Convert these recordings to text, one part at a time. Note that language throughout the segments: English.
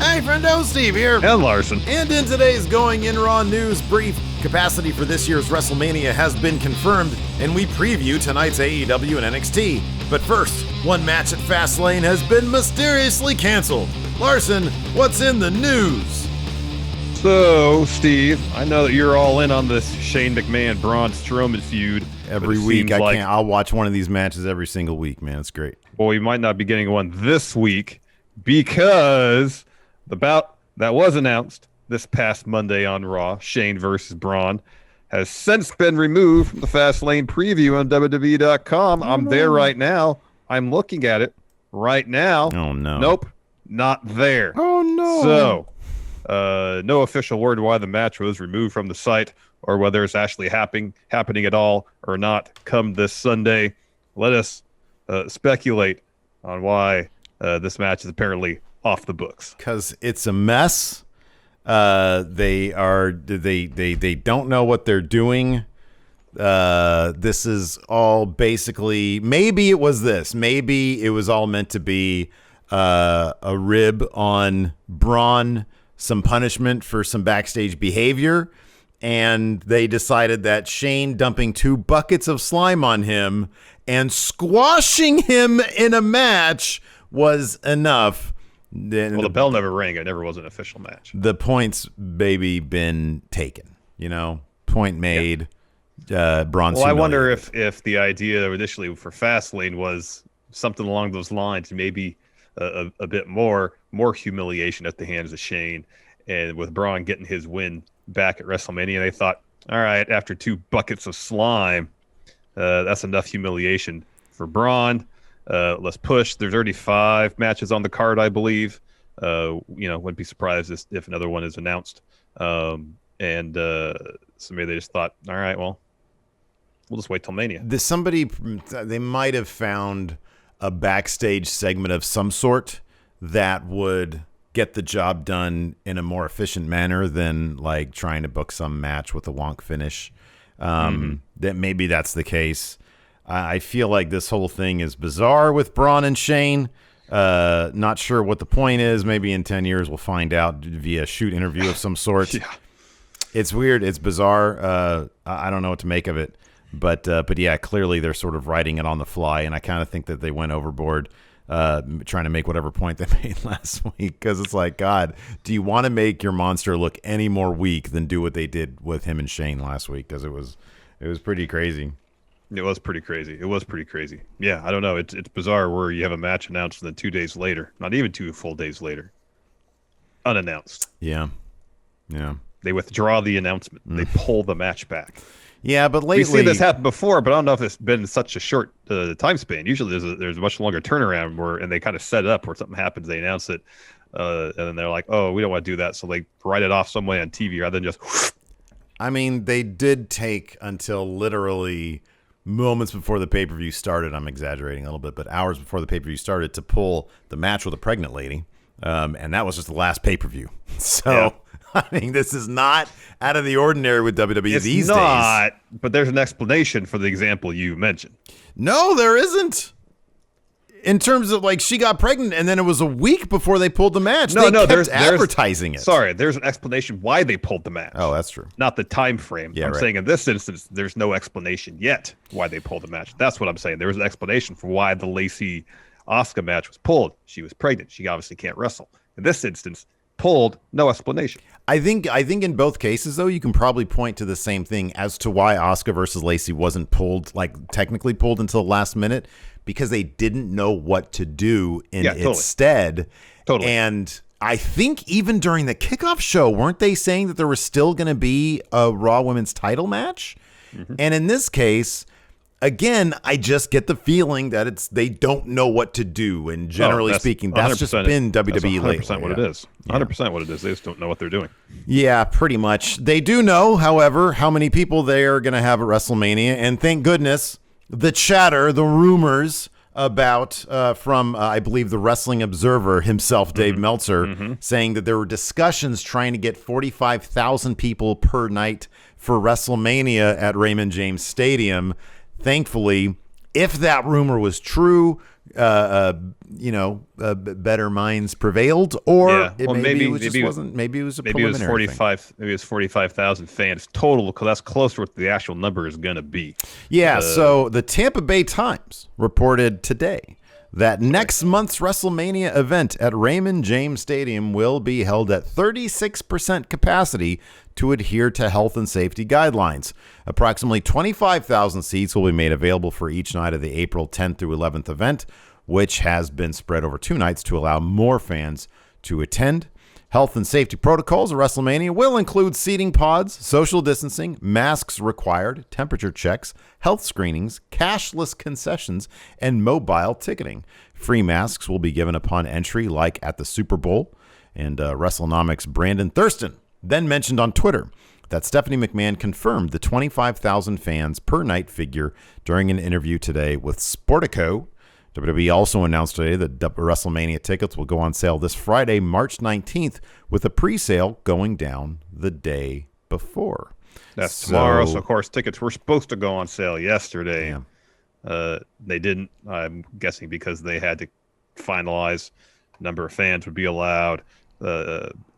Hey, friendo, Steve here. And Larson. And in today's Going In Raw news brief, capacity for this year's WrestleMania has been confirmed, and we preview tonight's AEW and NXT. But first, one match at Fastlane has been mysteriously canceled. Larson, what's in the news? So, Steve, I know that you're all in on this Shane McMahon, Braun Strowman feud. Every week, I'll watch one of these matches every single week, man. It's great. Well, we might not be getting one this week because the bout that was announced this past Monday on Raw, Shane versus Braun, has since been removed from the Fastlane preview on WWE.com. I'm there right now. I'm looking at it right now. Oh, no. Nope, not there. Oh, no. So, no official word why the match was removed from the site or whether it's actually happening at all or not come this Sunday. Let us speculate on why this match is apparently off the books. Because it's a mess. They don't know what they're doing. This is all basically, maybe it was this. Maybe it was all meant to be a rib on Braun, some punishment for some backstage behavior, and they decided that Shane dumping 2 buckets of slime on him and squashing him in a match was enough. Well, the bell never rang. It never was an official match. The point's baby been taken. Point made. Yeah. Braun. Well, I wonder if the idea initially for Fastlane was something along those lines, maybe a bit more humiliation at the hands of Shane, and with Braun getting his win back at WrestleMania, they thought, all right, after 2 buckets of slime, that's enough humiliation for Braun. Let's push. There's already 5 matches on the card, I believe. Wouldn't be surprised if another one is announced. So maybe they just thought, all right, well, we'll just wait till Mania. They might have found a backstage segment of some sort that would get the job done in a more efficient manner than like trying to book some match with a wonk finish. That maybe that's the case. I feel like this whole thing is bizarre with Braun and Shane. Not sure what the point is. Maybe in 10 years we'll find out via shoot interview of some sort. Yeah. It's weird. It's bizarre. I don't know what to make of it. But yeah, clearly they're sort of writing it on the fly, and I kind of think that they went overboard trying to make whatever point they made last week, because it's like, God, do you want to make your monster look any more weak than do what they did with him and Shane last week? Because it was pretty crazy. It was pretty crazy. Yeah, I don't know. It's bizarre where you have a match announced and then 2 days later, not even 2 full days later, unannounced. Yeah. They withdraw the announcement. They pull the match back. Yeah, but lately we've seen this happen before, but I don't know if it's been such a short time span. Usually, there's a much longer turnaround and they kind of set it up where something happens, they announce it, and then they're like, "Oh, we don't want to do that," so they write it off some way on TV rather than just. I mean, they did take until literally moments before the pay-per-view started. I'm exaggerating a little bit, but hours before the pay-per-view started to pull the match with a pregnant lady, and that was just the last pay-per-view. So. Yeah. I mean, this is not out of the ordinary with WWE these days. It's not, but there's an explanation for the example you mentioned. No, there isn't. In terms of, like, she got pregnant, and then it was a week before they pulled the match. They kept advertising it. Sorry, there's an explanation why they pulled the match. Oh, that's true. Not the time frame. Yeah, I'm saying in this instance, there's no explanation yet why they pulled the match. That's what I'm saying. There was an explanation for why the Lacey Asuka match was pulled. She was pregnant. She obviously can't wrestle. In this instance, pulled, no explanation. I think in both cases, though, you can probably point to the same thing as to why Asuka versus Lacey wasn't pulled, like technically pulled until the last minute, because they didn't know what to do in its stead. Totally. And I think even during the kickoff show, weren't they saying that there was still going to be a Raw Women's title match? Mm-hmm. And in this case, again, I just get the feeling that they don't know what to do, and generally speaking, that's just been WWE lately. 100% what it is. 100% what it is. They just don't know what they're doing. Yeah, pretty much. They do know, however, how many people they are going to have at WrestleMania, and thank goodness the chatter, the rumors about from, I believe, the Wrestling Observer himself, Dave Meltzer, saying that there were discussions trying to get 45,000 people per night for WrestleMania at Raymond James Stadium. Thankfully, if that rumor was true, better minds prevailed, or maybe it was a preliminary thing. Maybe it was 45,000 fans total, because that's closer to what the actual number is going to be. Yeah. So the Tampa Bay Times reported today that next month's WrestleMania event at Raymond James Stadium will be held at 36% capacity to adhere to health and safety guidelines. Approximately 25,000 seats will be made available for each night of the April 10th through 11th event, which has been spread over 2 nights to allow more fans to attend. Health and safety protocols at WrestleMania will include seating pods, social distancing, masks required, temperature checks, health screenings, cashless concessions, and mobile ticketing. Free masks will be given upon entry, like at the Super Bowl. And WrestleNomics' Brandon Thurston then mentioned on Twitter that Stephanie McMahon confirmed the 25,000 fans per night figure during an interview today with Sportico. WWE also announced today that WrestleMania tickets will go on sale this Friday, March 19th, with a pre-sale going down the day before. That's tomorrow. So, of course, tickets were supposed to go on sale yesterday. Yeah. They didn't, I'm guessing, because they had to finalize number of fans would be allowed,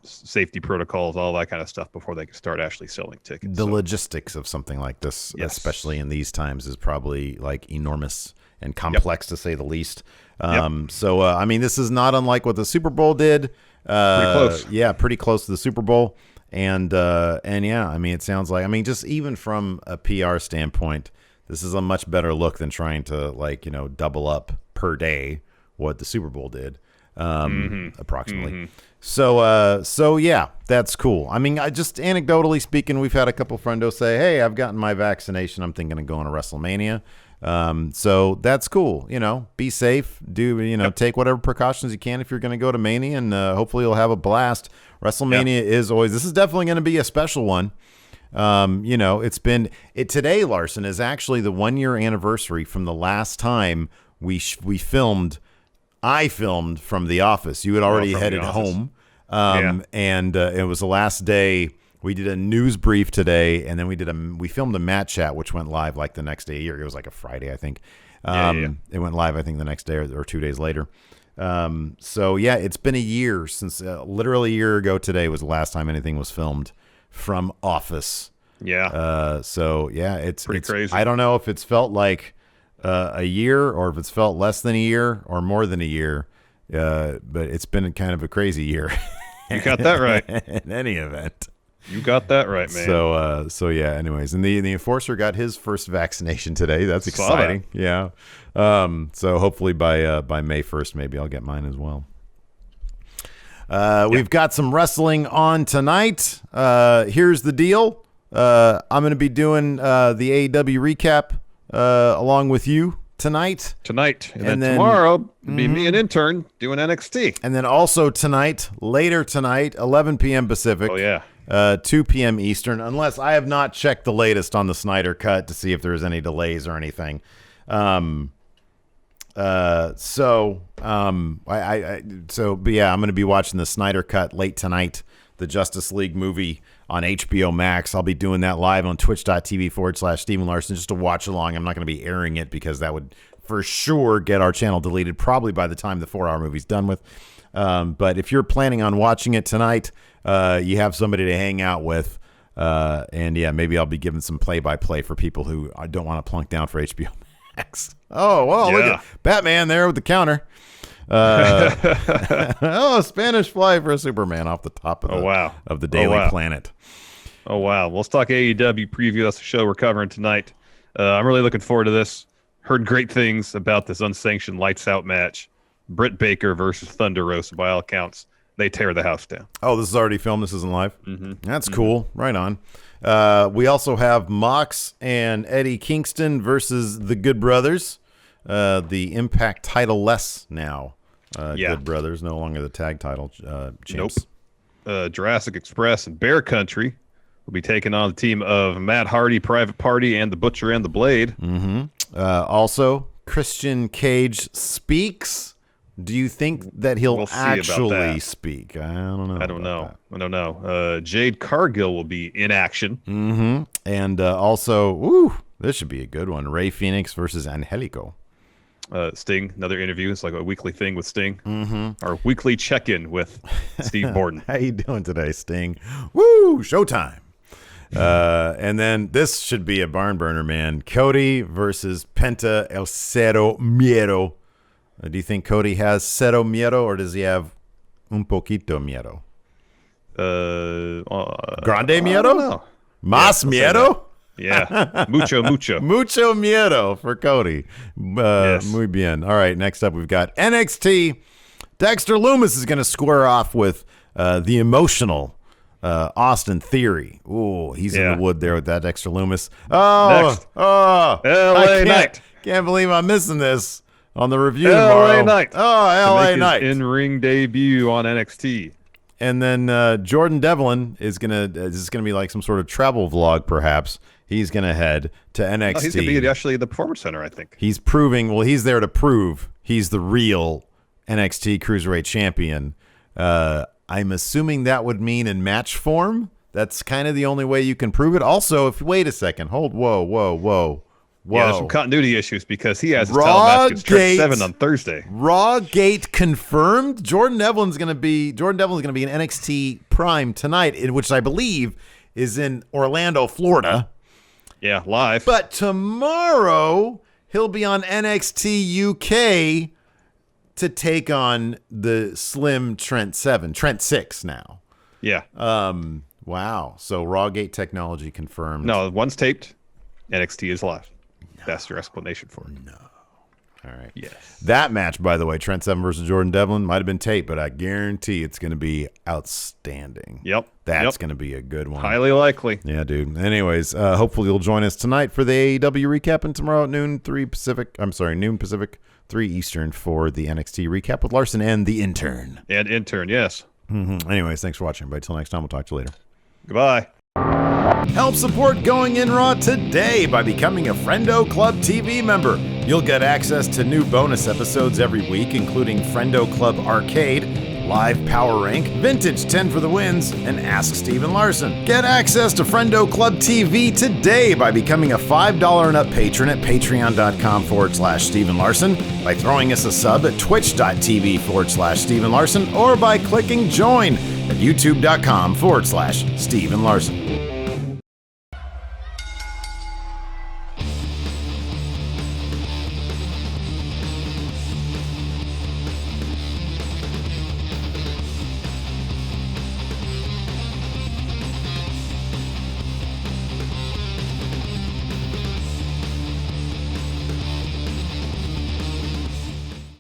safety protocols, all that kind of stuff before they could start actually selling tickets. The logistics of something like this, yes, especially in these times, is probably like enormous and complex, to say the least. So, I mean, this is not unlike what the Super Bowl did. Pretty close. Yeah, pretty close to the Super Bowl. And yeah, I mean, it sounds like, I mean, just even from a PR standpoint, this is a much better look than trying to, like, double up per day what the Super Bowl did, approximately. Mm-hmm. So yeah, that's cool. I mean, I just anecdotally speaking, we've had a couple friendos say, hey, I've gotten my vaccination. I'm thinking of going to WrestleMania. So that's cool. Be safe. Take whatever precautions you can if you're going to go to Mania, and hopefully you'll have a blast. WrestleMania is always, this is definitely going to be a special one. Today, Larson, is actually the 1-year anniversary from the last time I filmed from the office. You had already headed home. And it was the last day. We did a news brief today, and then we filmed a Matt Chat, which went live like the next day. It was like a Friday, I think. It went live, I think, the next day or 2 days later. So yeah, it's been a year since, literally a year ago today was the last time anything was filmed from office. Yeah. So yeah, it's crazy. I don't know if it's felt like a year, or if it's felt less than a year or more than a year. But it's been kind of a crazy year. You got that right. In any event. You got that right, man. So yeah, anyways. And the Enforcer got his first vaccination today. That's exciting. Yeah. So hopefully by May 1st, maybe I'll get mine as well. We've got some wrestling on tonight. Here's the deal. I'm going to be doing the AEW recap along with you tonight. And then tomorrow, be me and intern doing NXT. And then also later tonight, 11 p.m. Pacific. Oh, yeah. 2 p.m. Eastern, unless I have not checked the latest on the Snyder Cut to see if there's any delays or anything. But yeah, I'm going to be watching the Snyder Cut late tonight, the Justice League movie on HBO Max. I'll be doing that live on twitch.tv/Steven Larson just to watch along. I'm not going to be airing it because that would for sure get our channel deleted probably by the time the 4-hour movie's done with. But if you're planning on watching it tonight, you have somebody to hang out with. And yeah, maybe I'll be giving some play-by-play for people who don't want to plunk down for HBO Max. Oh, well, look at Batman there with the counter. Spanish fly for a Superman off the top of the Daily Planet. Oh, wow. Let's talk AEW preview. That's the show we're covering tonight. I'm really looking forward to this. Heard great things about this unsanctioned lights out match. Britt Baker versus Thunder Rosa. By all accounts, they tear the house down. Oh, this is already filmed. This isn't live? Mm-hmm. That's cool. Right on. We also have Mox and Eddie Kingston versus the Good Brothers. The Impact title-less now. Good Brothers, no longer the tag title champs. Nope. Jurassic Express and Bear Country will be taking on the team of Matt Hardy, Private Party, and the Butcher and the Blade. Mm-hmm. Also, Christian Cage speaks. Do you think that he'll actually speak? I don't know. Jade Cargill will be in action. Mm-hmm. And also, this should be a good one. Rey Fenix versus Angelico. Sting, another interview. It's like a weekly thing with Sting. Our weekly check-in with Steve Borden. How you doing today, Sting? Woo! Showtime. And then this should be a barn burner, man. Cody versus Penta El Cero Miedo. Do you think Cody has Cero Miedo, or does he have un poquito miedo? Grande miedo? Más miedo? Yeah. Mucho. Mucho miedo for Cody. Yes. Muy bien. All right, next up we've got NXT. Dexter Lumis is going to square off with the emotional Austin Theory. Ooh, he's in the wood there with that Dexter Lumis. LA Knight. Can't believe I'm missing this on the review LA tomorrow. Knight. LA Knight. In-ring debut on NXT. And then Jordan Devlin is gonna be like some sort of travel vlog, perhaps. He's gonna head to NXT. Oh, he's gonna be actually at the Performance Center, I think. He's proving. Well, he's there to prove he's the real NXT Cruiserweight Champion. I'm assuming that would mean in match form. That's kind of the only way you can prove it. Also, wait a second, whoa. Yeah, there's some continuity issues because he has his title match against Stretch 7 on Thursday. Raw Gate confirmed. Jordan Devlin's going to be in NXT Prime tonight, in which I believe is in Orlando, Florida. Yeah, live. But tomorrow he'll be on NXT UK to take on the slim Trent 6 now. Yeah. Wow. So Raw Gate technology confirmed. No, one's taped. NXT is live. That's your explanation for it. No. All right. Yes. That match, by the way, Trent 7 versus Jordan Devlin, might have been taped, but I guarantee it's going to be outstanding. Yep. That's going to be a good one. Highly likely. Yeah, dude. Anyways, hopefully you'll join us tonight for the AEW recap, and tomorrow at noon Pacific, 3 Eastern for the NXT recap with Larson and the intern. Yes. Anyways, thanks for watching, everybody. Till next time, we'll talk to you later. Goodbye. Help support Going In Raw today by becoming a Friendo Club TV member. You'll get access to new bonus episodes every week, including Friendo Club Arcade, Live Power Rank, Vintage 10 for the Wins, and Ask Steven Larson. Get access to Friendo Club TV today by becoming a $5 and up patron at patreon.com/Steven Larson, by throwing us a sub at twitch.tv/Steven Larson, or by clicking join at youtube.com/Steven Larson.